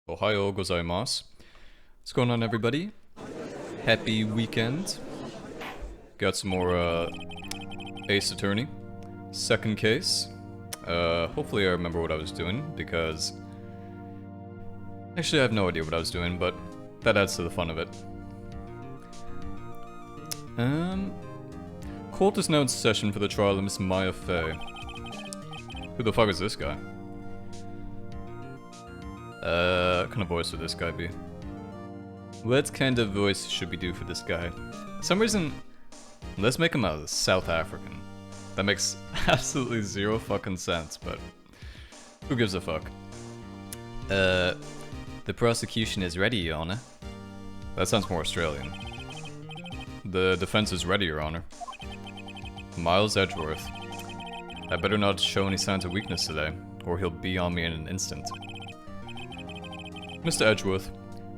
Ohayou gozaimasu. What's going on, everybody? Happy weekend. Got some more, Ace Attorney. Second case. Hopefully I remember what I was doing, because... Actually, I have no idea what I was doing, but that adds to the fun of it. Court is now in session for the trial of Miss Mia Fey. Who the fuck is this guy? What kind of voice would this guy be? What kind of voice should we do for this guy? For some reason, let's make him a South African. That makes absolutely zero fucking sense, but who gives a fuck? The prosecution is ready, Your Honor. That sounds more Australian. The defense is ready, Your Honor. Miles Edgeworth. I better not show any signs of weakness today, or he'll be on me in an instant. Mr. Edgeworth,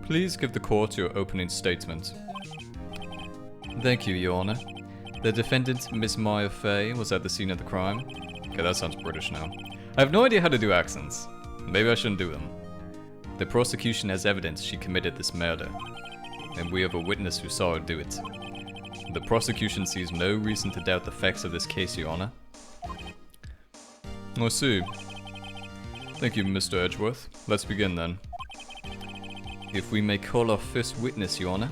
please give the court your opening statement. Thank you, Your Honor. The defendant, Miss Mia Fey, was at the scene of the crime. Okay, that sounds British now. I have no idea how to do accents. Maybe I shouldn't do them. The prosecution has evidence she committed this murder, and we have a witness who saw her do it. The prosecution sees no reason to doubt the facts of this case, Your Honor. I see. Thank you, Mr. Edgeworth. Let's begin then. If we may call our first witness, Your Honor.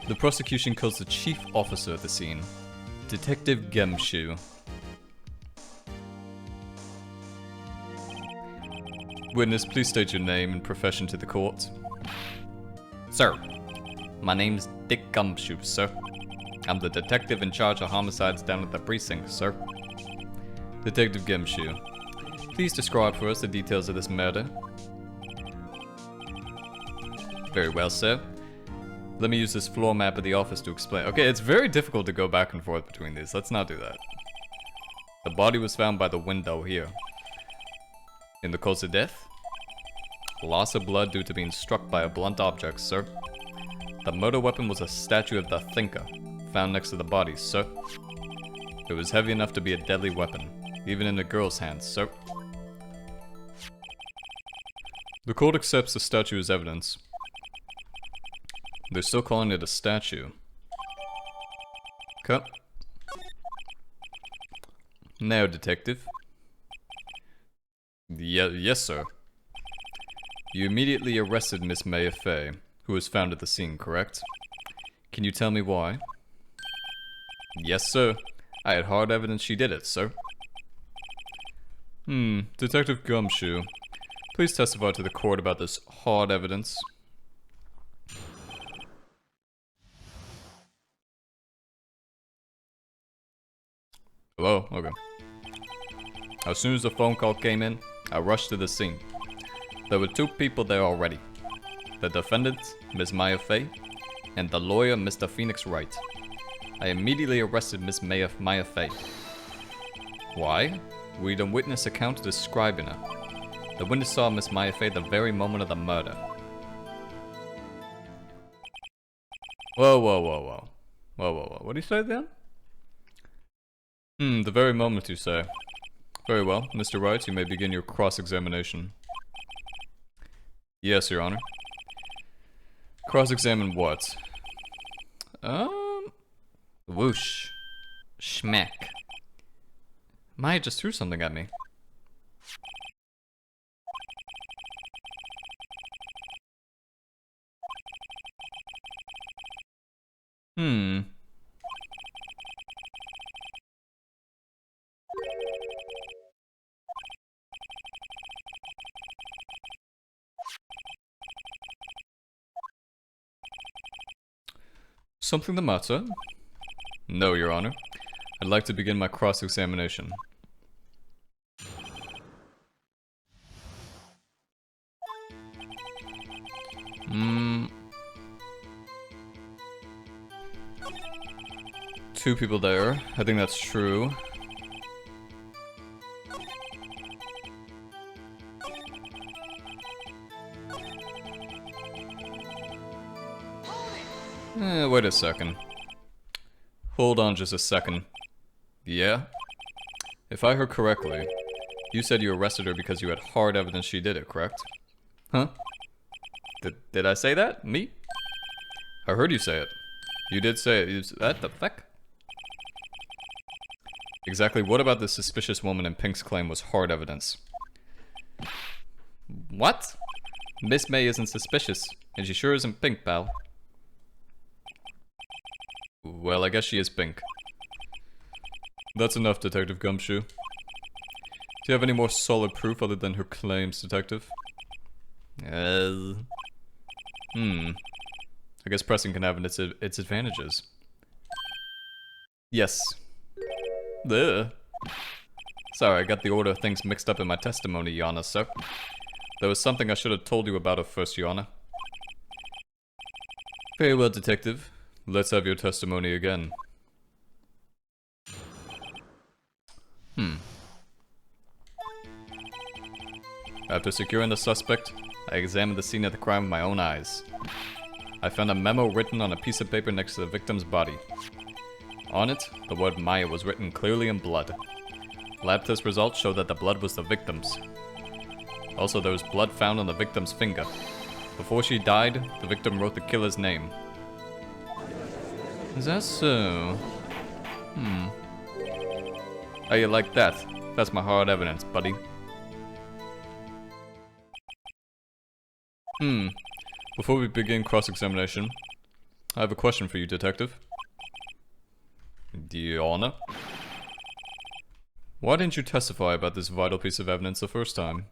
The prosecution calls the chief officer of the scene, Detective Gemshu. Witness, please state your name and profession to the court. Sir, my name's Dick Gumshoe, sir. I'm the detective in charge of homicides down at the precinct, sir. Detective Gemshu, please describe for us the details of this murder. Very well, sir. Let me use this floor map of the office to explain. Okay, it's very difficult to go back and forth between these. Let's not do that. The body was found by the window here. In the cause of death? Loss of blood due to being struck by a blunt object, sir. The murder weapon was a statue of the thinker, found next to the body, sir. It was heavy enough to be a deadly weapon, even in a girl's hands, sir. The court accepts the statue as evidence. They're still calling it a statue. Cut. Now, detective. Yes, sir. You immediately arrested Miss Mia Fey, who was found at the scene, correct? Can you tell me why? Yes, sir. I had hard evidence she did it, sir. Detective Gumshoe, please testify to the court about this hard evidence. Hello? Okay. As soon as the phone call came in, I rushed to the scene. There were two people there already. The defendant, Miss Mia Fey, and the lawyer, Mr. Phoenix Wright. I immediately arrested Miss Mia Fey. Why? We had a witness account describing her. The witness saw Miss Mia Fey the very moment of the murder. Whoa. What did you say then? The very moment, you say. Very well. Mr. Wright, you may begin your cross-examination. Yes, Your Honor. Cross-examine what? Whoosh. Schmack. Maya just threw something at me. Something the matter? No, Your Honor. I'd like to begin my cross-examination. Two people there. I think that's true. Wait a second. Hold on just a second. Yeah? If I heard correctly, you said you arrested her because you had hard evidence she did it, correct? Huh? Did I say that? Me? I heard you say it. You did say it. Is that the fuck? Exactly what about the suspicious woman in Pink's claim was hard evidence? What? Miss May isn't suspicious, and she sure isn't Pink, pal. Well, I guess she is Pink. That's enough, Detective Gumshoe. Do you have any more solid proof other than her claims, Detective? I guess pressing can have its advantages. Yes. Ugh. Sorry, I got the order of things mixed up in my testimony, Your Honor, sir. There was something I should have told you about her first, Your Honor. Very well, Detective. Let's have your testimony again. After securing the suspect, I examined the scene of the crime with my own eyes. I found a memo written on a piece of paper next to the victim's body. On it, the word Maya was written clearly in blood. Lab test results showed that the blood was the victim's. Also, there was blood found on the victim's finger. Before she died, the victim wrote the killer's name. Is that so? How you like that? That's my hard evidence, buddy. Before we begin cross-examination, I have a question for you, Detective. Your Honor? Why didn't you testify about this vital piece of evidence the first time?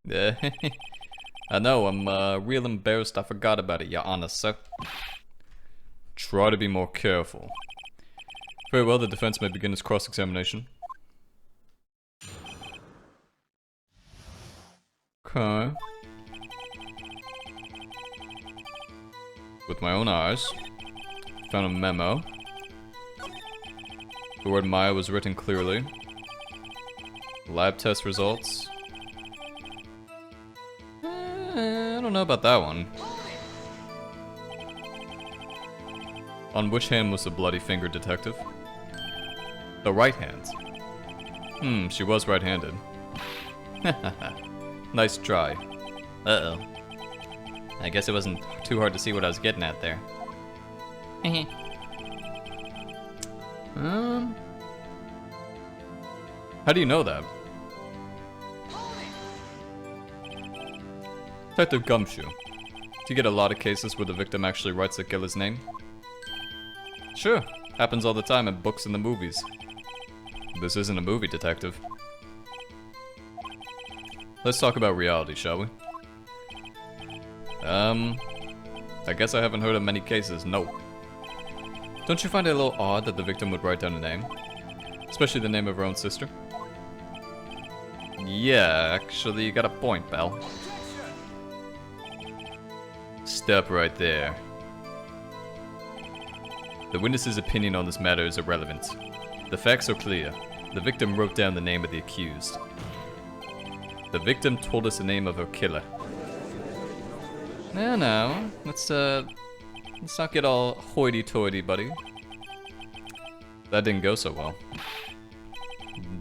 I know, I'm real embarrassed I forgot about it, Your Honor, sir. Try to be more careful. Very well, the defense may begin its cross-examination. Okay. With my own eyes, found a memo. The word Maya was written clearly. Lab test results. I don't know about that one. On which hand was the bloody finger, Detective? The right hand. She was right-handed. Nice try. Uh-oh. I guess it wasn't too hard to see what I was getting at there. How do you know that? Detective Gumshoe. Do you get a lot of cases where the victim actually writes the killer's name? Sure. Happens all the time in books and the movies. This isn't a movie, Detective. Let's talk about reality, shall we? I guess I haven't heard of many cases, no. Don't you find it a little odd that the victim would write down a name? Especially the name of her own sister? Yeah, actually, you got a point, pal. Stop right there. The witness's opinion on this matter is irrelevant. The facts are clear. The victim wrote down the name of the accused. The victim told us the name of her killer. No, let's not get all hoity-toity, buddy. That didn't go so well.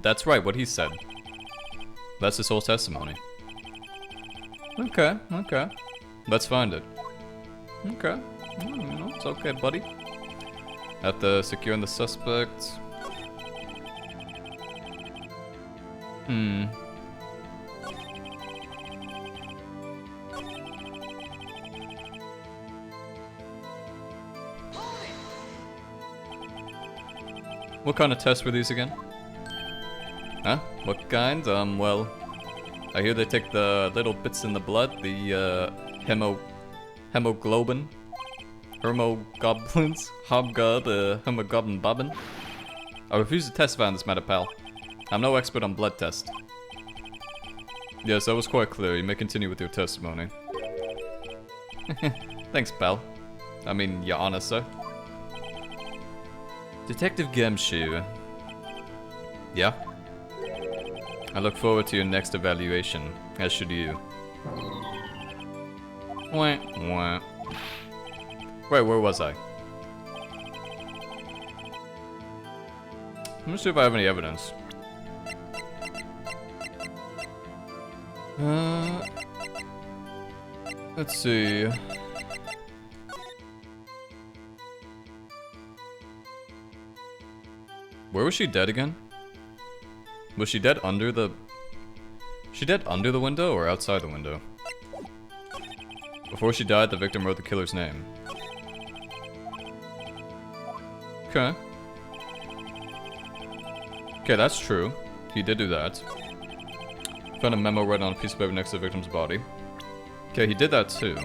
That's right, what he said. That's his whole testimony. Okay. Let's find it. Okay. It's okay, buddy. After securing the suspect... What kind of tests were these again? Huh? What kind? Well... I hear they take the little bits in the blood, the, hemoglobin? Hermogoblins? Hemoglobin bobbin? I refuse to testify on this matter, pal. I'm no expert on blood tests. Yes, that was quite clear. You may continue with your testimony. Thanks, pal. I mean, Your Honor, sir. Detective Gumshoe. Yeah? I look forward to your next evaluation, as should you. Wah, wah. Wait, where was I? Let me see if I have any evidence. Let's see. Where was she dead again? Was she dead under the... She dead under the window or outside the window? Before she died, the victim wrote the killer's name. Okay. Okay, that's true. He did do that. Found a memo written on a piece of paper next to the victim's body. Okay, he did that too.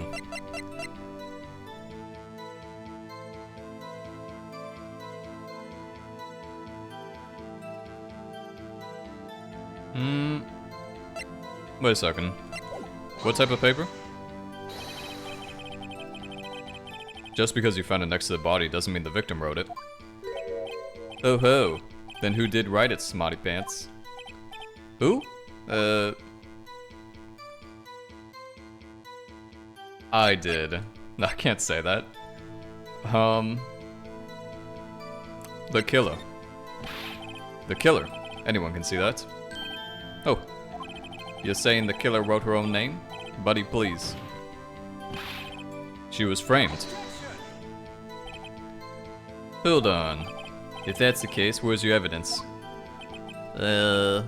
Wait a second. What type of paper? Just because you found it next to the body doesn't mean the victim wrote it. Oh ho. Then who did write it, smarty pants? Who? I did. No, I can't say that. The killer. The killer. Anyone can see that. Oh. You're saying the killer wrote her own name? Buddy, please. She was framed. Hold on. If that's the case, where's your evidence? I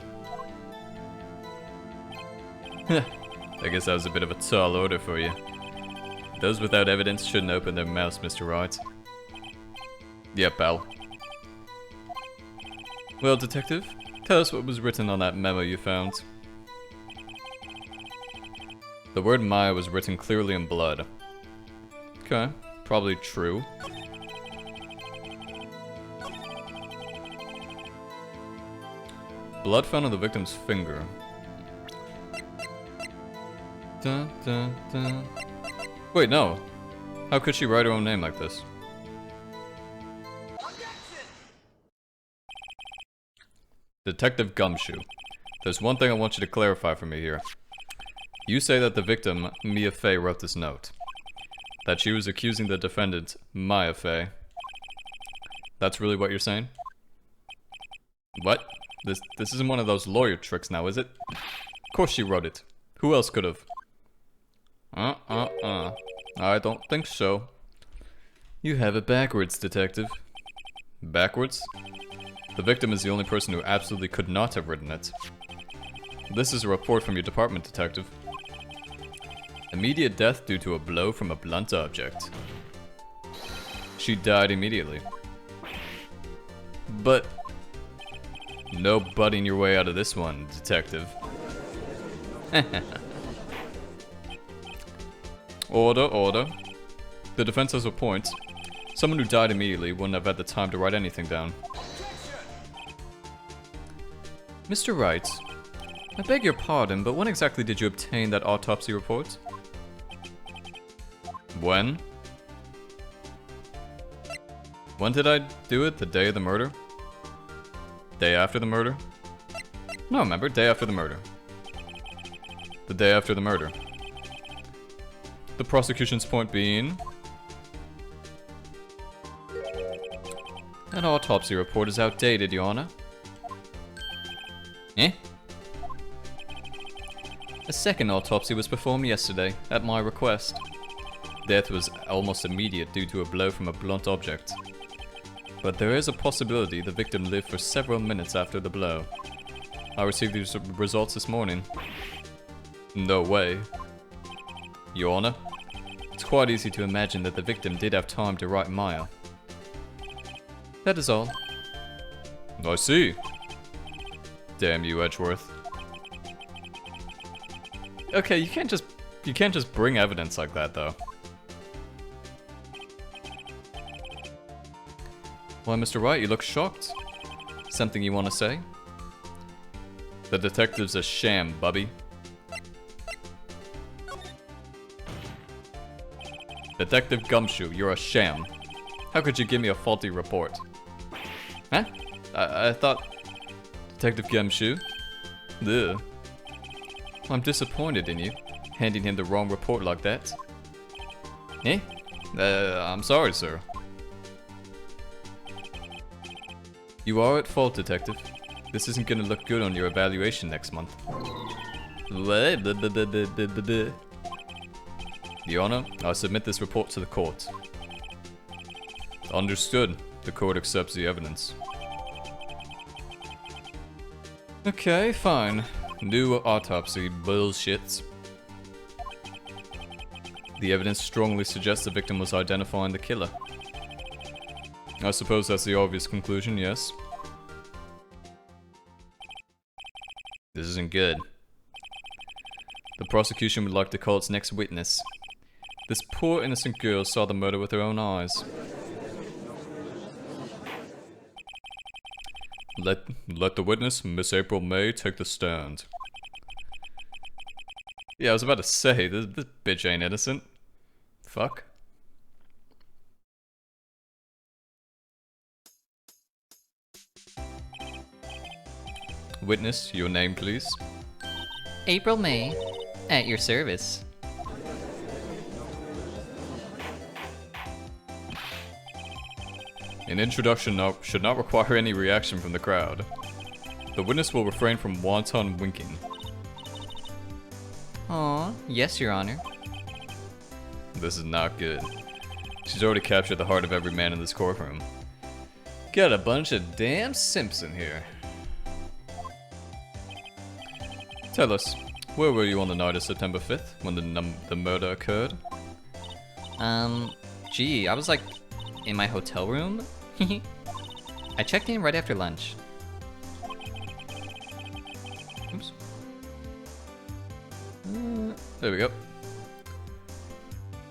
guess that was a bit of a tall order for you. Those without evidence shouldn't open their mouths, Mr. Wright. Yep, pal. Well, detective, tell us what was written on that memo you found. The word Maya was written clearly in blood. Okay, probably true. Blood found on the victim's finger. Dun, dun, dun. Wait, no. How could she write her own name like this? Detective Gumshoe. There's one thing I want you to clarify for me here. You say that the victim, Mia Fey, wrote this note. That she was accusing the defendant, Mia Fey. That's really what you're saying? What? This isn't one of those lawyer tricks now, is it? Of course she wrote it. Who else could have? I don't think so. You have it backwards, detective. Backwards? The victim is the only person who absolutely could not have written it. This is a report from your department, detective. Immediate death due to a blow from a blunt object. She died immediately. But... no butting your way out of this one, detective. Order, order. The defense has a point. Someone who died immediately wouldn't have had the time to write anything down. Mr. Wright, I beg your pardon, but when exactly did you obtain that autopsy report? When? When did I do it? The day of the murder? Day after the murder? No, remember, day after the murder. The day after the murder. The prosecution's point being... an autopsy report is outdated, Your Honor. Eh? A second autopsy was performed yesterday, at my request. Death was almost immediate due to a blow from a blunt object. But there is a possibility the victim lived for several minutes after the blow. I received these results this morning. No way. Your Honor, it's quite easy to imagine that the victim did have time to write Maya. That is all. I see. Damn you, Edgeworth. Okay, you can't just bring evidence like that, though. Why, Mr. Wright, you look shocked. Something you want to say? The detective's a sham, bubby. Detective Gumshoe, you're a sham. How could you give me a faulty report? Huh? I thought... Detective Gumshoe? Ugh. I'm disappointed in you, handing him the wrong report like that. Eh? I'm sorry, sir. You are at fault, Detective. This isn't gonna look good on your evaluation next month. What? Your Honor, I submit this report to the court. Understood. The court accepts the evidence. Okay, fine. New autopsy bullshit. The evidence strongly suggests the victim was identifying the killer. I suppose that's the obvious conclusion, yes. This isn't good. The prosecution would like to call its next witness. This poor innocent girl saw the murder with her own eyes. Let the witness, Miss April May, take the stand. Yeah, I was about to say, this bitch ain't innocent. Fuck. Witness, your name please. April May, at your service. An introduction should not require any reaction from the crowd. The witness will refrain from wanton winking. Aw, yes, Your Honor. This is not good. She's already captured the heart of every man in this courtroom. Got a bunch of damn simps in here. Tell us, where were you on the night of September 5th when the murder occurred? Gee, I was like in my hotel room. I checked in right after lunch. Oops. There we go.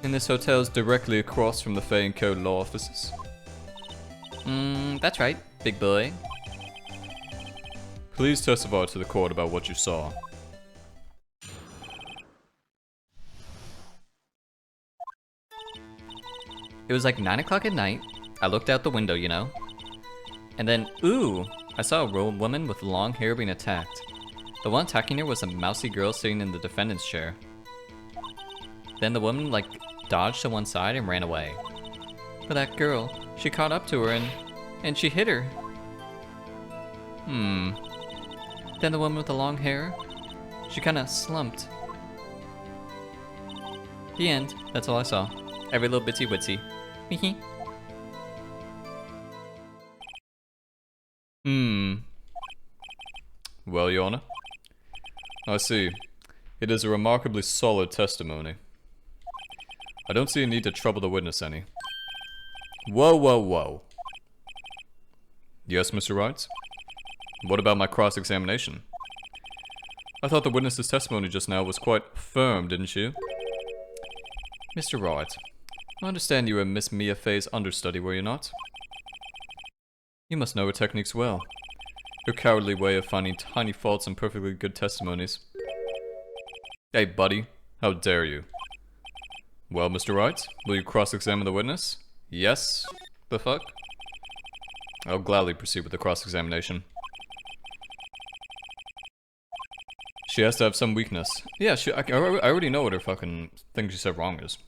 And this hotel is directly across from the Fey & Co. law offices. That's right, big boy. Please testify to the court about what you saw. It was like 9 o'clock at night. I looked out the window, you know. And then, ooh, I saw a woman with long hair being attacked. The one attacking her was a mousy girl sitting in the defendant's chair. Then the woman, like, dodged to one side and ran away. But that girl, she caught up to her and she hit her. Then the woman with the long hair, she kinda slumped. The end. That's all I saw. Every little bitsy witsy. Hehe. Well, Your Honor. I see. It is a remarkably solid testimony. I don't see a need to trouble the witness any. Whoa, whoa, whoa. Yes, Mr. Wright? What about my cross-examination? I thought the witness's testimony just now was quite firm, didn't you? Mr. Wright, I understand you were Miss Mia Fey's understudy, were you not? You must know her techniques well. Her cowardly way of finding tiny faults in perfectly good testimonies. Hey, buddy, how dare you? Well, Mr. Wright, will you cross-examine the witness? Yes? The fuck? I'll gladly proceed with the cross-examination. She has to have some weakness. Yeah, I already know what her fucking thing she said wrong is.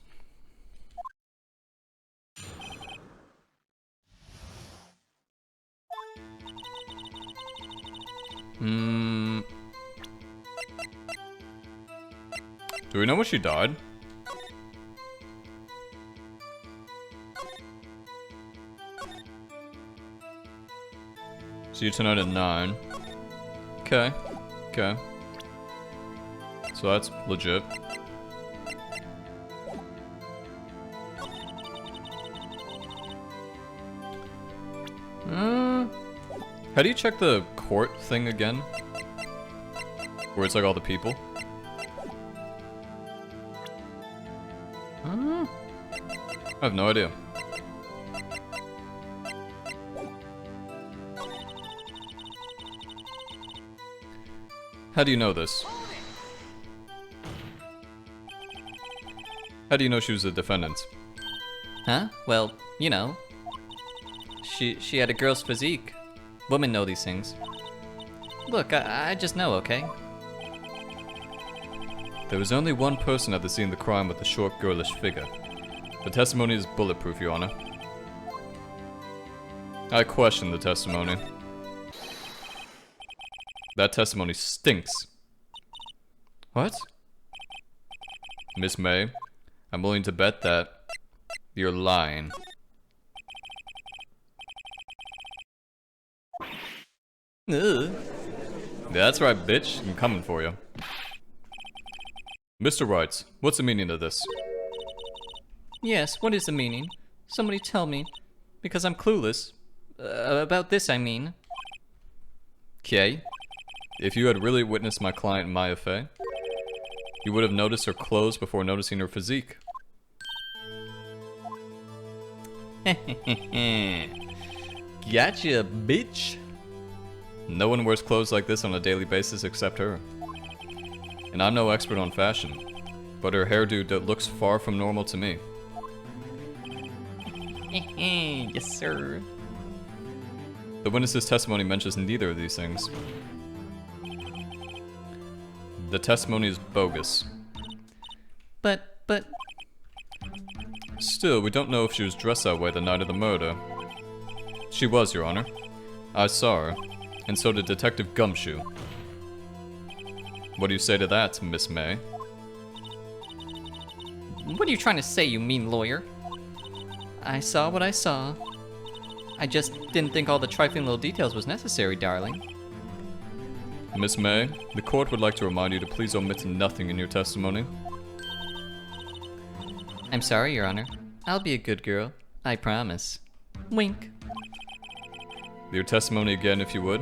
Do we know when she died? See you tonight at 9. Okay. Okay. So that's legit. How do you check the court thing again? Where it's like all the people? I have no idea. How do you know this? How do you know she was a defendant? Huh? Well, you know. She had a girl's physique. Women know these things. Look, I just know, okay? There was only one person at the scene of the crime with the short, girlish figure. The testimony is bulletproof, Your Honor. I question the testimony. That testimony stinks. What? Miss May, I'm willing to bet that you're lying. Ugh. That's right, bitch. I'm coming for you. Mr. Wright, what's the meaning of this? Yes, what is the meaning? Somebody tell me. Because I'm clueless. About this, I mean. Okay. If you had really witnessed my client Mia Fey, you would have noticed her clothes before noticing her physique. Gotcha, bitch. No one wears clothes like this on a daily basis except her. And I'm no expert on fashion, but her hairdo looks far from normal to me. Yes, sir. The witness's testimony mentions neither of these things. The testimony is bogus. But... Still, we don't know if she was dressed that way the night of the murder. She was, Your Honor. I saw her, and so did Detective Gumshoe. What do you say to that, Miss May? What are you trying to say, you mean lawyer? I saw what I saw. I just didn't think all the trifling little details was necessary, darling. Miss May, the court would like to remind you to please omit nothing in your testimony. I'm sorry, Your Honor. I'll be a good girl. I promise. Wink. Your testimony again, if you would.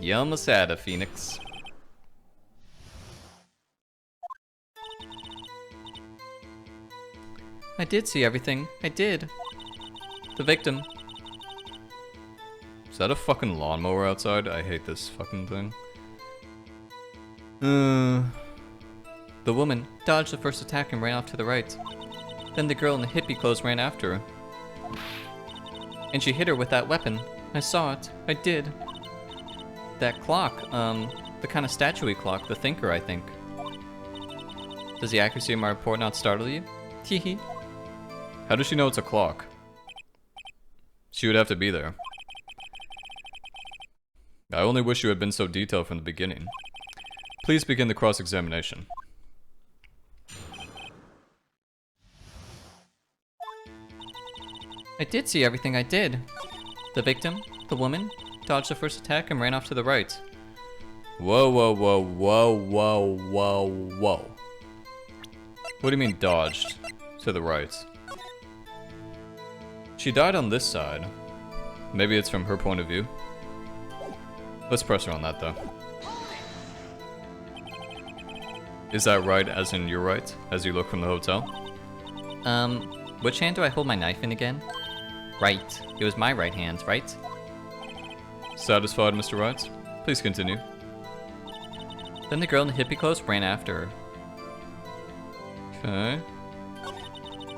You almost had a Phoenix. I did see everything. I did. The victim. Is that a fucking lawnmower outside? I hate this fucking thing. The woman dodged the first attack and ran off to the right. Then the girl in the hippie clothes ran after her. And she hit her with that weapon. I saw it. I did. That clock, the kind of statue-y clock, the thinker, I think. Does the accuracy of my report not startle you? Teehee. How does she know it's a clock? She would have to be there. I only wish you had been so detailed from the beginning. Please begin the cross-examination. I did see everything. I did. The victim, the woman, dodged the first attack and ran off to the right. Whoa, whoa, whoa, whoa, whoa, whoa, whoa. What do you mean dodged? To the right. She died on this side. Maybe it's from her point of view. Let's press her on that though. Is that right as in you're right, as you look from the hotel? Which hand do I hold my knife in again? Right. It was my right hand, right? Satisfied, Mr. Wright? Please continue. Then the girl in the hippie clothes ran after her. Okay.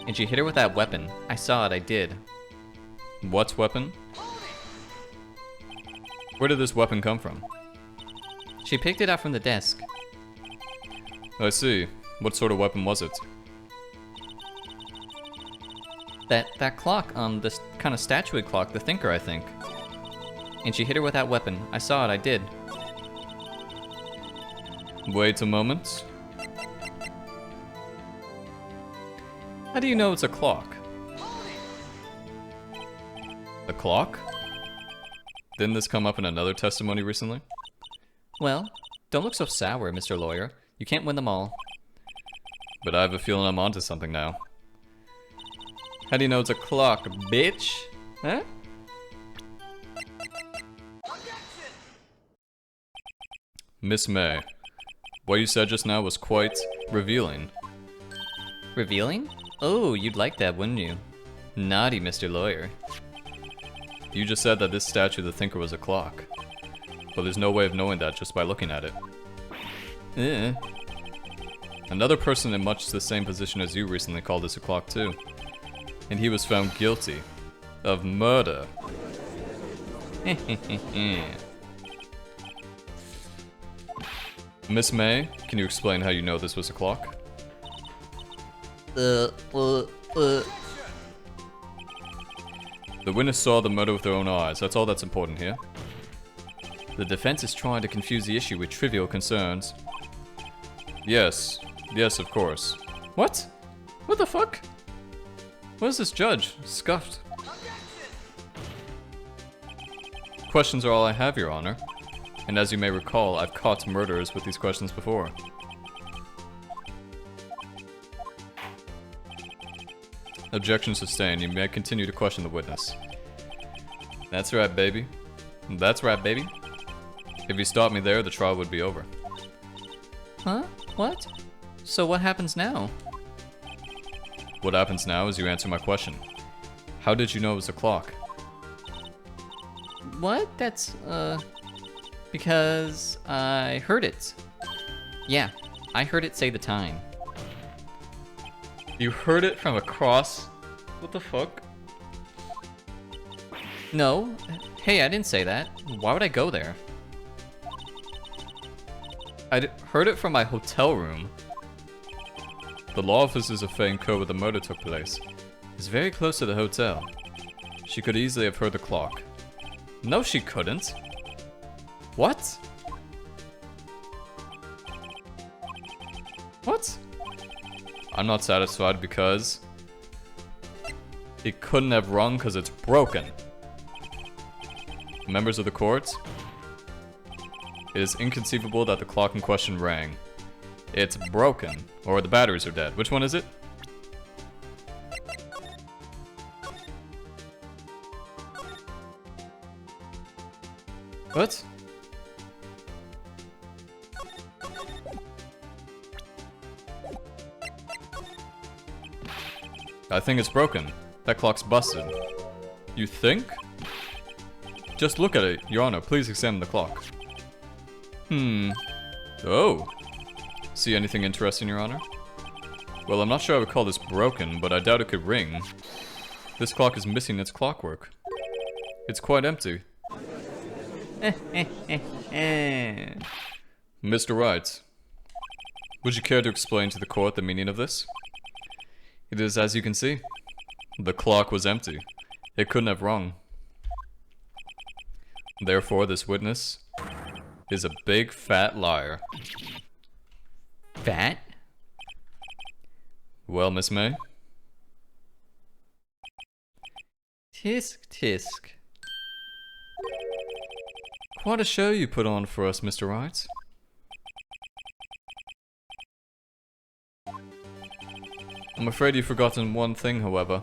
And she hit her with that weapon. I saw it, I did. What weapon? Where did this weapon come from? She picked it up from the desk. I see. What sort of weapon was it? That clock, this kind of statue clock, the thinker, I think. And she hit her with that weapon. I saw it, I did. Wait a moment. How do you know it's a clock? A clock? Didn't this come up in another testimony recently? Well, don't look so sour, Mr. Lawyer. You can't win them all. But I have a feeling I'm onto something now. How do you know it's a clock, bitch? Huh? Miss May, what you said just now was quite revealing. Revealing? Oh, you'd like that, wouldn't you? Naughty, Mr. Lawyer. You just said that this statue of the thinker was a clock. But there's no way of knowing that just by looking at it. Another person in much the same position as you recently called this a clock too. And he was found guilty of murder. Miss May, can you explain how you know this was a clock? The witness saw the murder with their own eyes. That's all that's important here. The defense is trying to confuse the issue with trivial concerns. Yes, Yes, of course. What? What the fuck? What is this judge? Scuffed. Questions are all I have, Your Honor. And as you may recall, I've caught murderers with these questions before. Objection sustained. You may continue to question the witness. That's right, baby. That's right, baby. If you stopped me there, the trial would be over. Huh? What? So what happens now? What happens now is you answer my question. How did you know it was a clock? What? That's, because I heard it. Yeah, I heard it say the time. You heard it from across? What the fuck? No. Hey, I didn't say that. Why would I go there? I heard it from my hotel room. The law offices of Fey Co where the murder took place is very close to the hotel. She could easily have heard the clock. No, she couldn't. What? What? I'm not satisfied because it couldn't have rung because it's broken. Members of the court, it is inconceivable that the clock in question rang. It's broken, or the batteries are dead. Which one is it? What? I think it's broken. That clock's busted. You think? Just look at it, Your Honor. Please examine the clock. Oh. See anything interesting, Your Honor? Well, I'm not sure I would call this broken, but I doubt it could ring. This clock is missing its clockwork. It's quite empty. Mr. Wright, would you care to explain to the court the meaning of this? It is as you can see. The clock was empty. It couldn't have rung. Therefore, this witness is a big fat liar. Fat? Well, Miss May? Tisk tisk. Quite a show you put on for us, Mr. Wright. I'm afraid you've forgotten one thing, however.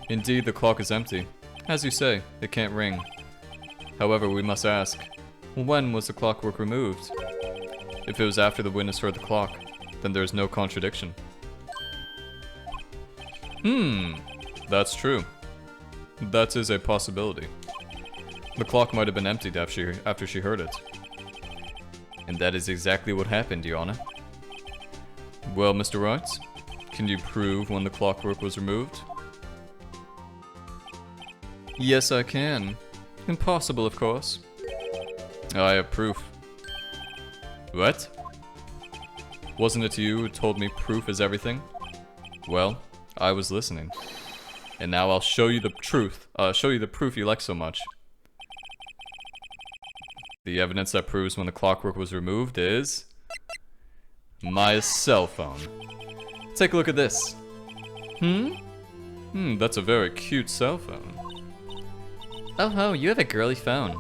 Indeed, the clock is empty. As you say, it can't ring. However, we must ask, when was the clockwork removed? If it was after the witness heard the clock, then there is no contradiction. That's true. That is a possibility. The clock might have been emptied after she heard it. And that is exactly what happened, Your Honor. Well, Mr. Wright, can you prove when the clockwork was removed? Yes, I can. Impossible, of course. I have proof. What? Wasn't it you who told me proof is everything? Well, I was listening. And now I'll show you the truth. Show you the proof you like so much. The evidence that proves when the clockwork was removed is my cell phone. Take a look at this. That's a very cute cell phone. Oh ho, you have a girly phone.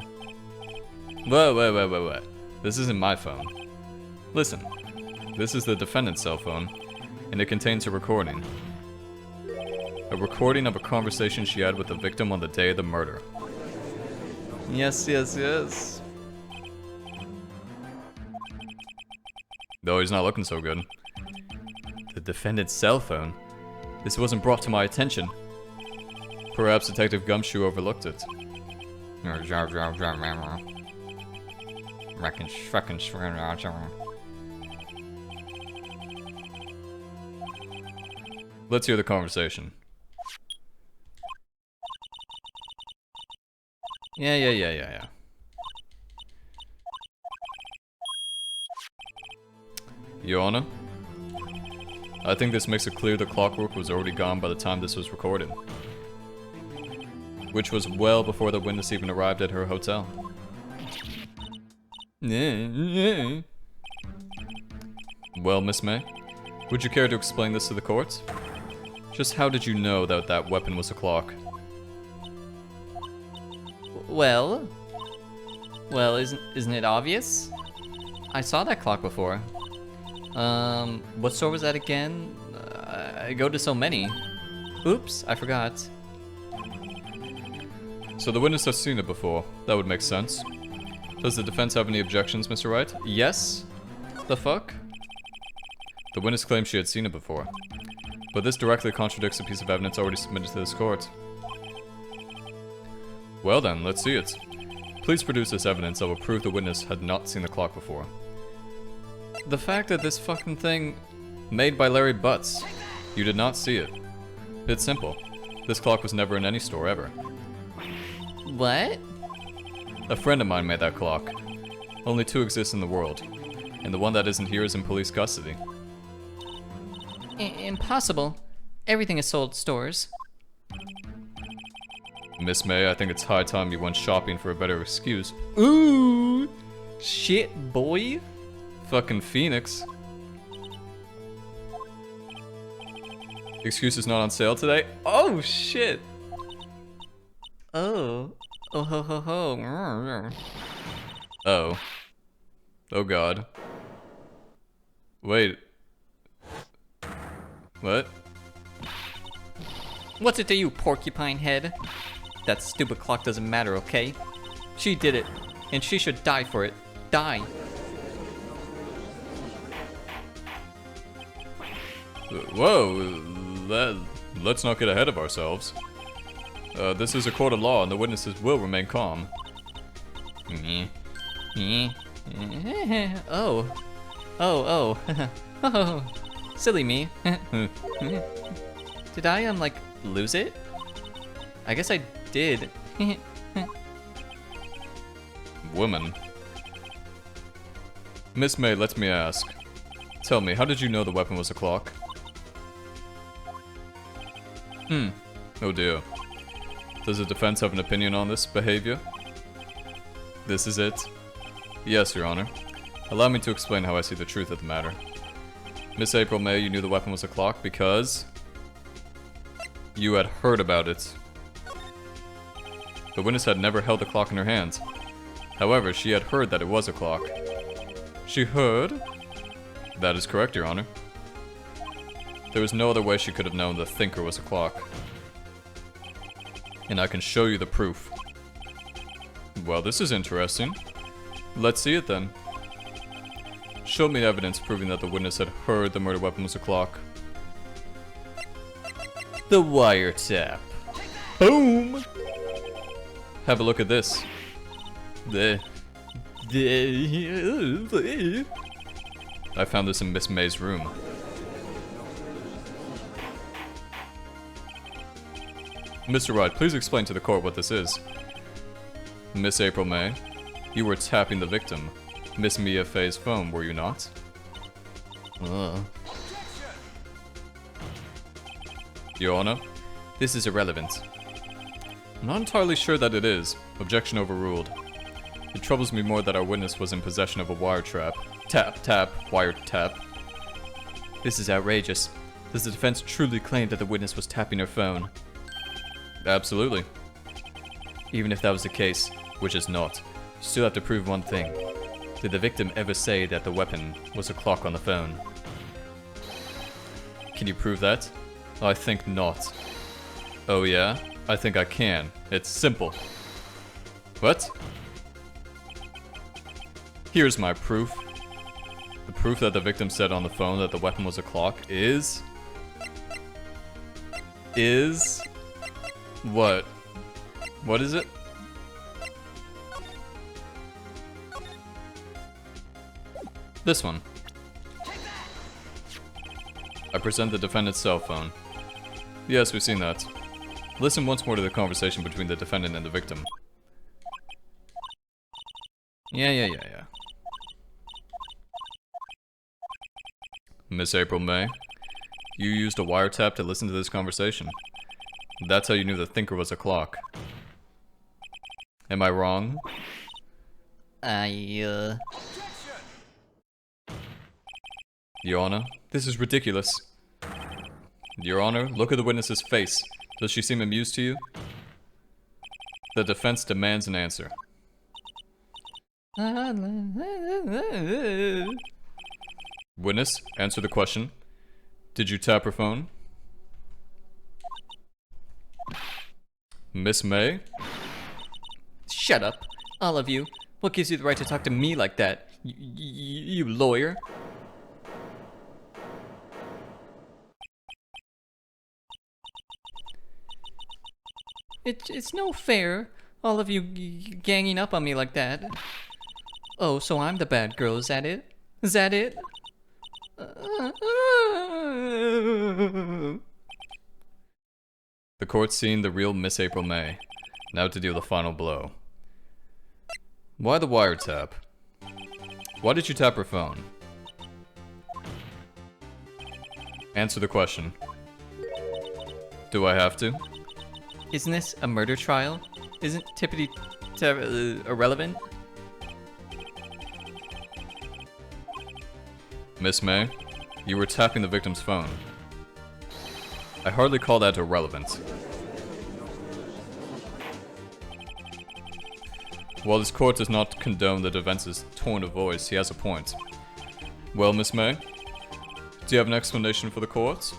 Wait. This isn't my phone. Listen, this is the defendant's cell phone, and it contains a recording. A recording of a conversation she had with the victim on the day of the murder. Yes. Though he's not looking so good. The defendant's cell phone? This wasn't brought to my attention. Perhaps Detective Gumshoe overlooked it. Let's hear the conversation. Yeah. Your Honor, I think this makes it clear the clockwork was already gone by the time this was recorded. Which was well before the witness even arrived at her hotel. Well, Miss May, would you care to explain this to the court? Just how did you know that that weapon was a clock? Well, isn't it obvious? I saw that clock before. What store was that again? I go to so many. Oops, I forgot. So the witness has seen it before. That would make sense. Does the defense have any objections, Mr. Wright? Yes? The fuck? The witness claims she had seen it before. But this directly contradicts a piece of evidence already submitted to this court. Well then, let's see it. Please produce this evidence that will prove the witness had not seen the clock before. The fact that this fucking thing, made by Larry Butts, you did not see it. It's simple. This clock was never in any store ever. What? A friend of mine made that clock. Only 2 exist in the world, and the one that isn't here is in police custody. Impossible. Everything is sold at stores. Miss May, I think it's high time you went shopping for a better excuse. Ooh! Shit, boy. Fucking Phoenix. Excuse is not on sale today? Oh shit! Oh. Oh ho ho ho. Oh. Oh god. Wait. What? What's it to you, porcupine head? That stupid clock doesn't matter, okay? She did it, and she should die for it. Die. Whoa, let's not get ahead of ourselves. This is a court of law and the witnesses will remain calm. Oh. Oh. Oh. Silly me. Did I, like, lose it? I guess I did. Woman. Miss May, let me ask. Tell me, how did you know the weapon was a clock? Oh dear. Does the defense have an opinion on this behavior? This is it? Yes, Your Honor. Allow me to explain how I see the truth of the matter. Miss April May, you knew the weapon was a clock because you had heard about it. The witness had never held a clock in her hand. However, she had heard that it was a clock. She heard? That is correct, Your Honor. There was no other way she could have known the thinker was a clock. And I can show you the proof. Well, this is interesting. Let's see it then. Show me evidence proving that the witness had heard the murder weapon was a clock. The wiretap. Boom! Have a look at this. I found this in Miss May's room. Mr. Wright, please explain to the court what this is. Miss April May, you were tapping the victim, Miss Mia Fey's phone, were you not? Your Honor, this is irrelevant. I'm not entirely sure that it is. Objection overruled. It troubles me more that our witness was in possession of a wiretap. Tap, wiretap. This is outrageous. Does the defense truly claim that the witness was tapping her phone? Absolutely. Even if that was the case, which is not, you still have to prove one thing. Did the victim ever say that the weapon was a clock on the phone? Can you prove that? I think not. Oh yeah? I think I can. It's simple. What? Here's my proof. The proof that the victim said on the phone that the weapon was a clock is... What? What is it? This one. I present the defendant's cell phone. Yes, we've seen that. Listen once more to the conversation between the defendant and the victim. Yeah. Miss April May, you used a wiretap to listen to this conversation. That's how you knew the thinker was a clock. Am I wrong? Your Honor, this is ridiculous. Your Honor, look at the witness's face. Does she seem amused to you? The defense demands an answer. Witness, answer the question. Did you tap her phone? Miss May? Shut up, all of you. What gives you the right to talk to me like that? You lawyer. It's no fair, all of you ganging up on me like that. Oh, so I'm the bad girl, is that it? Is that it? The court's seen the real Miss April May. Now to deal the final blow. Why the wiretap? Why did you tap her phone? Answer the question. Do I have to? Isn't this a murder trial? Isn't tippity irrelevant? Miss May, you were tapping the victim's phone. I hardly call that irrelevant. While this court does not condone the defense's tone of voice, he has a point. Well, Miss May, do you have an explanation for the court?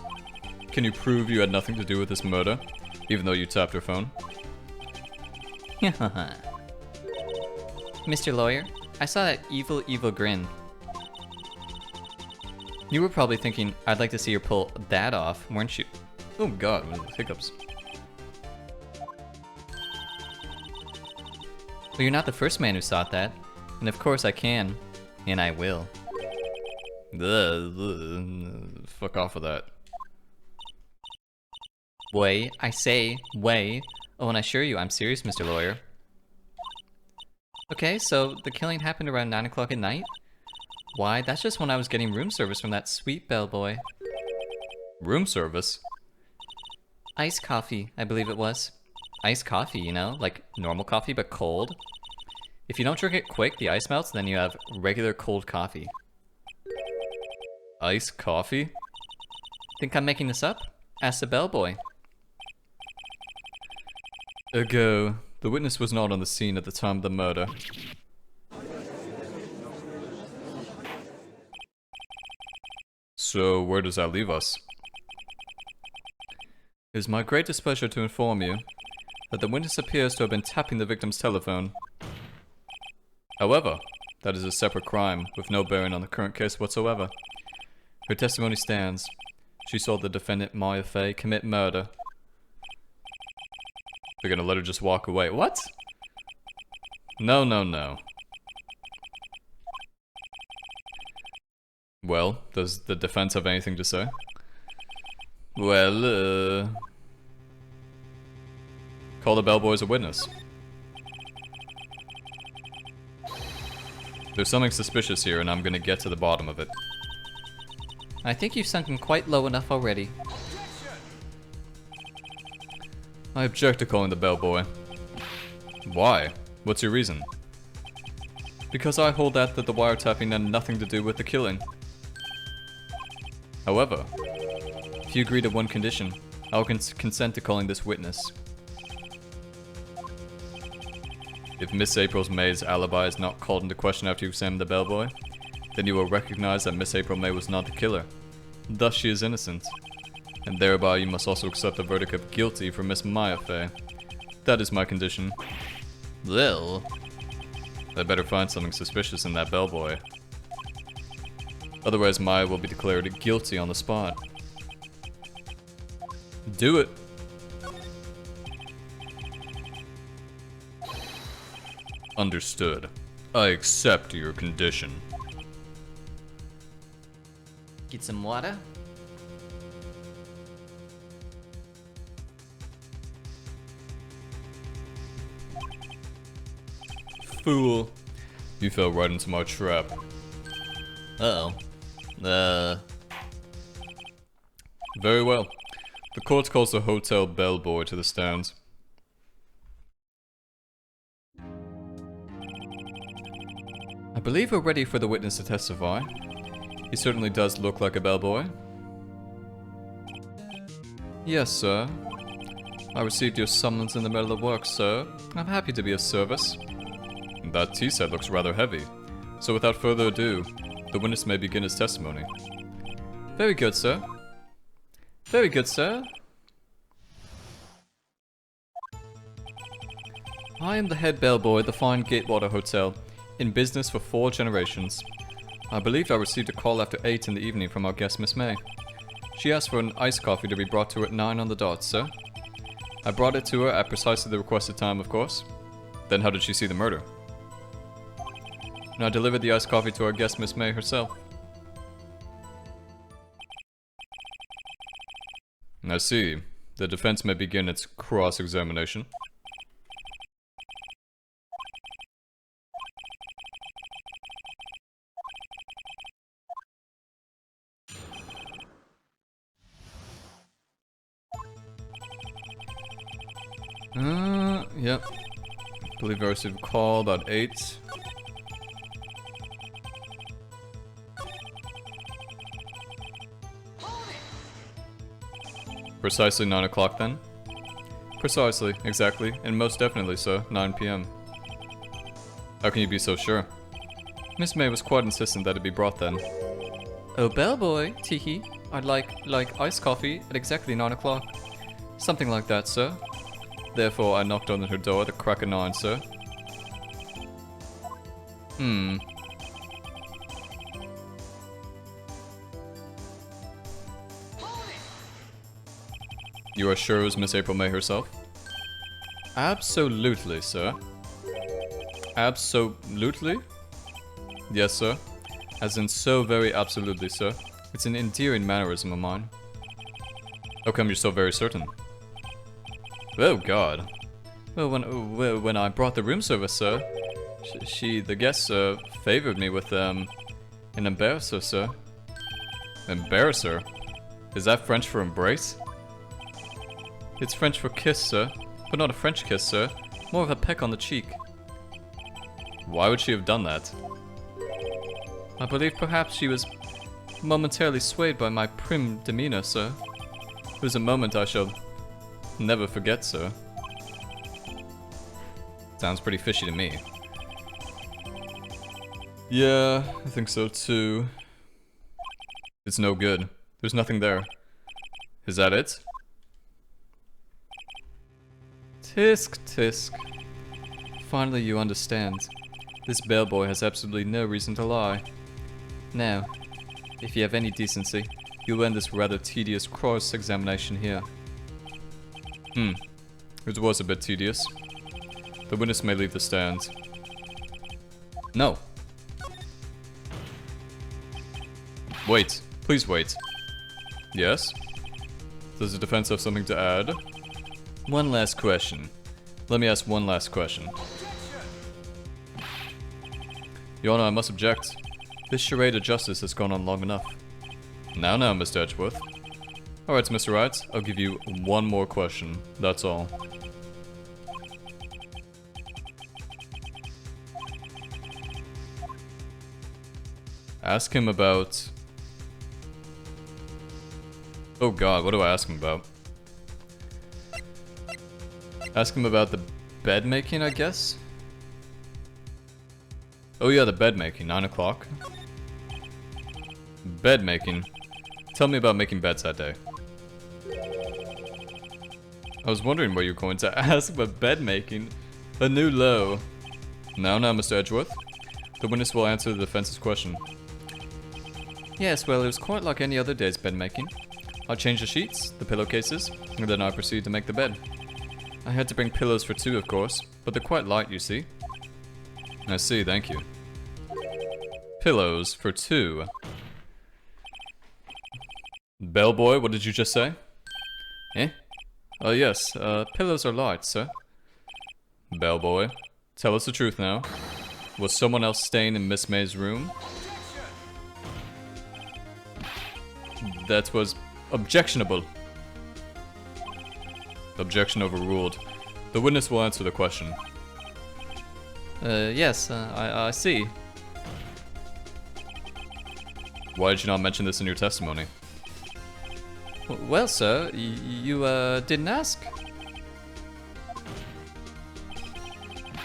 Can you prove you had nothing to do with this murder, even though you tapped her phone? Mr. Lawyer, I saw that evil grin. You were probably thinking, I'd like to see her pull that off, weren't you? Oh god, hiccups. Well, you're not the first man who sought that. And of course I can. And I will. Fuck off with that. Way, I say, way. Oh, and I assure you, I'm serious, Mr. Lawyer. Okay, so the killing happened around 9 o'clock at night? Why, that's just when I was getting room service from that sweet bellboy. Room service? Iced coffee, I believe it was. Iced coffee, you know, like normal coffee but cold. If you don't drink it quick, the ice melts, then you have regular cold coffee. Iced coffee? Think I'm making this up? Ask the bellboy. Ergo, the witness was not on the scene at the time of the murder. So, where does that leave us? It is my great displeasure to inform you that the witness appears to have been tapping the victim's telephone. However, that is a separate crime with no bearing on the current case whatsoever. Her testimony stands. She saw the defendant, Mia Fey, commit murder. They're gonna let her just walk away. What? No, no, no. Well, does the defense have anything to say? Well, call the bellboy as a witness. There's something suspicious here, and I'm gonna get to the bottom of it. I think you've sunken quite low enough already. I object to calling the bellboy. Why? What's your reason? Because I hold that the wiretapping had nothing to do with the killing. However, if you agree to one condition, I will consent to calling this witness. If Miss April May's alibi is not called into question after you examine the bellboy, then you will recognize that Miss April May was not the killer. Thus she is innocent. And thereby you must also accept the verdict of guilty for Miss Mia Fey. That is my condition. Lil. I better find something suspicious in that bellboy. Otherwise Mia will be declared guilty on the spot. Do it! Understood. I accept your condition. Get some water? Fool. You fell right into my trap. Uh-oh. Very well. The court calls the hotel bellboy to the stands. I believe we're ready for the witness to testify. He certainly does look like a bellboy. Yes, sir. I received your summons in the middle of work, sir. I'm happy to be of service. That tea set looks rather heavy. So without further ado, the witness may begin his testimony. Very good, sir. Very good, sir. I am the head bellboy at the fine Gatewater Hotel, in business for 4 generations. I believe I received a call after 8 in the evening from our guest, Miss May. She asked for an iced coffee to be brought to her at 9 on the dot, sir. I brought it to her at precisely the requested time, of course. Then how did she see the murder? And I delivered the iced coffee to our guest, Miss May herself. I see. The defense may begin its cross-examination. Yep. Believe I received a call about 8. Precisely 9 o'clock then? Precisely, exactly, and most definitely, sir, 9 p.m. How can you be so sure? Miss May was quite insistent that it be brought then. Oh, bellboy, teehee. I'd like iced coffee at exactly 9 o'clock. Something like that, sir. Therefore, I knocked on her door at the crack of 9, sir. You are sure it was Miss April May herself? Absolutely, sir. Absolutely? Yes, sir. As in so very absolutely, sir. It's an endearing mannerism of mine. How come you're so very certain? Oh, God. Well, when I brought the room service, sir, the guest, favored me with, an embarrasser, sir. Embarrasser? Is that French for embrace? It's French for kiss, sir. But not a French kiss, sir. More of a peck on the cheek. Why would she have done that? I believe perhaps she was momentarily swayed by my prim demeanor, sir. It was a moment I shall never forget, sir. Sounds pretty fishy to me. Yeah, I think so too. It's no good. There's nothing there. Is that it? Tisk, tisk. Finally you understand. This bellboy has absolutely no reason to lie. Now, if you have any decency, you'll end this rather tedious cross-examination here. It was a bit tedious. The witness may leave the stand. No. Wait. Please wait. Yes? Does the defense have something to add? One last question. Let me ask one last question. Your Honor, I must object. This charade of justice has gone on long enough. Now, Mr. Edgeworth. Alright, Mr. Wright, I'll give you one more question. That's all. Ask him about... Oh God, what do I ask him about? Ask him about the bed making, I guess? Oh yeah, the bed making, 9 o'clock. Bed making. Tell me about making beds that day. I was wondering what you were going to ask about bed making. A new low. Now, Mr. Edgeworth. The witness will answer the defense's question. Yes, well, it was quite like any other day's bed making. I changed the sheets, the pillowcases, and then I proceeded to make the bed. I had to bring pillows for 2, of course, but they're quite light, you see. I see, thank you. Pillows for 2. Bellboy, what did you just say? Eh? Oh yes, pillows are light, sir. Bellboy, tell us the truth now. Was someone else staying in Miss May's room? That was objectionable. Objection overruled. The witness will answer the question. Yes, I see. Why did you not mention this in your testimony? Well, sir, you didn't ask.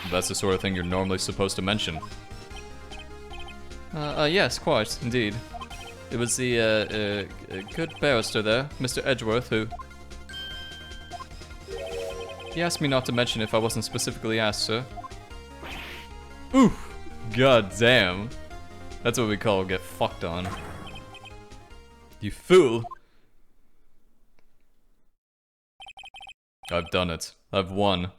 That's the sort of thing you're normally supposed to mention. Yes, quite, indeed. It was the, good barrister there, Mr. Edgeworth, who... He asked me not to mention if I wasn't specifically asked, sir. Ooh! God damn. That's what we call get fucked on. You fool! I've done it. I've won.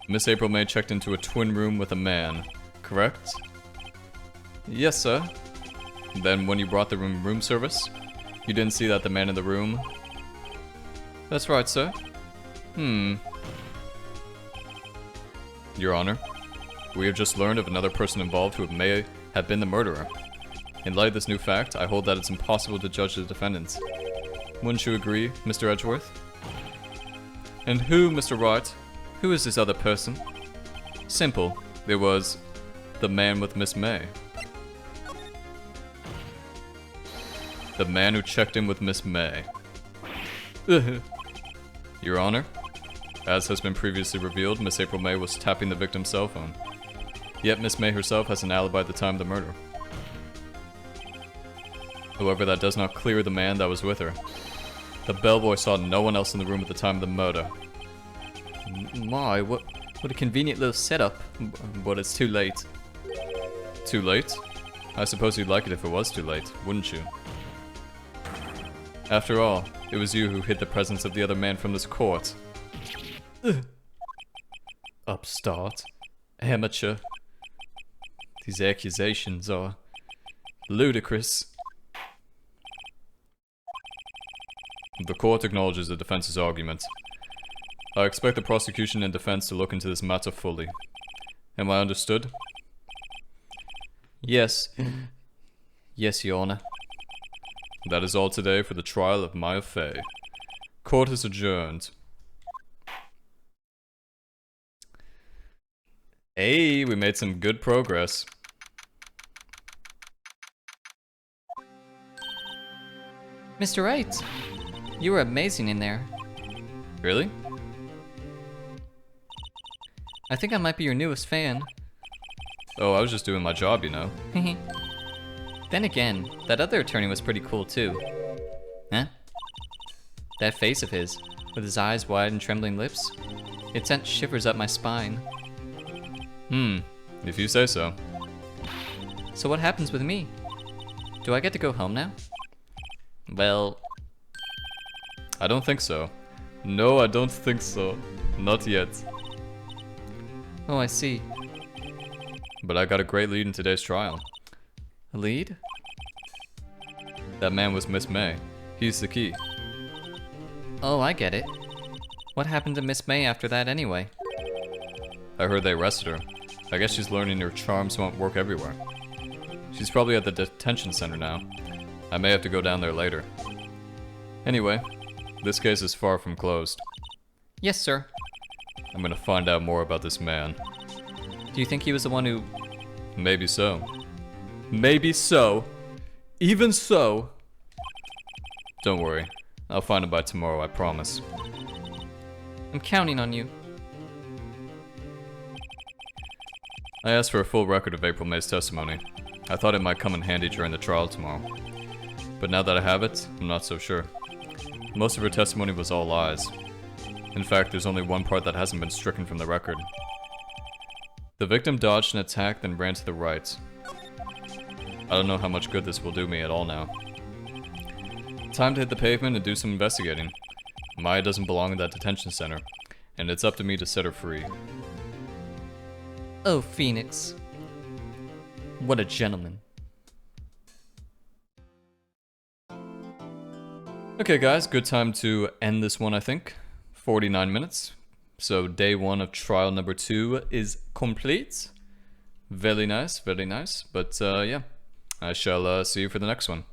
Miss April May checked into a twin room with a man, correct? Yes, sir. Then when you brought the room service, you didn't see that the man in the room... That's right, sir. Your Honor, we have just learned of another person involved who may have been the murderer. In light of this new fact, I hold that it's impossible to judge the defendants. Wouldn't you agree, Mr. Edgeworth? And who, Mr. Wright? Who is this other person? Simple. It was the man with Miss May. The man who checked in with Miss May. Your Honor, as has been previously revealed, Miss April May was tapping the victim's cell phone. Yet Miss May herself has an alibi at the time of the murder. However, that does not clear the man that was with her. The bellboy saw no one else in the room at the time of the murder. My, what a convenient little setup. But it's too late. Too late? I suppose you'd like it if it was too late, wouldn't you? After all, it was you who hid the presence of the other man from this court. Upstart. Amateur. These accusations are ludicrous. The court acknowledges the defense's argument. I expect the prosecution and defense to look into this matter fully. Am I understood? Yes. Yes, Your Honor. That is all today for the trial of Mia Fey. Court is adjourned. Hey, we made some good progress. Mr. Wright, you were amazing in there. Really? I think I might be your newest fan. Oh, I was just doing my job, you know. Then again, that other attorney was pretty cool too. Huh? That face of his, with his eyes wide and trembling lips, it sent shivers up my spine. If you say so. So what happens with me? Do I get to go home now? Well... I don't think so. No, I don't think so. Not yet. Oh, I see. But I got a great lead in today's trial. A lead? That man was Miss May. He's the key. Oh, I get it. What happened to Miss May after that anyway? I heard they arrested her. I guess she's learning her charms won't work everywhere. She's probably at the detention center now. I may have to go down there later. Anyway, this case is far from closed. Yes, sir. I'm gonna find out more about this man. Do you think he was the one who... Maybe so. Maybe so. Even so. Don't worry. I'll find him by tomorrow, I promise. I'm counting on you. I asked for a full record of April May's testimony. I thought it might come in handy during the trial tomorrow. But now that I have it, I'm not so sure. Most of her testimony was all lies. In fact, there's only one part that hasn't been stricken from the record. The victim dodged an attack, then ran to the right. I don't know how much good this will do me at all now. Time to hit the pavement and do some investigating. Maya doesn't belong in that detention center, and it's up to me to set her free. Oh, Phoenix. What a gentleman. Okay guys, good time to end this one I think. 49 minutes. So day 1 of trial number 2 is complete. Very nice, very nice. But yeah, I shall see you for the next one.